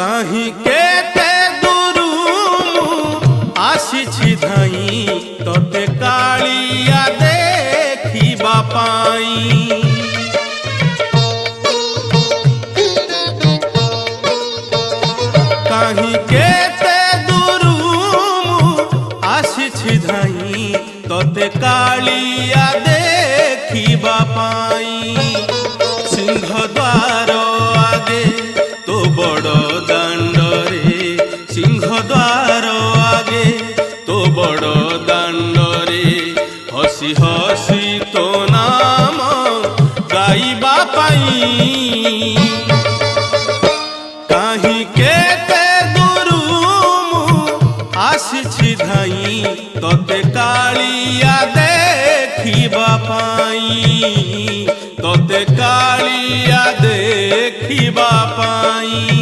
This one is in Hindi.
कहीं केते दूरू आसी धाई तोते कालिया देखिबा पाई। कहीं केते दूरू आसी धाई तोते कालिया देखिबा पाई। सिंह द्वार आगे तो बड़ दांडरे, सिंह द्वार आगे तो बड़ दांडरे हसी हसी तो नाम गाइबा पाई। कहीं केते दूरू आसी धाई तोते कालिया देखिबा पाई, तोते कालिया देखिबा पाई।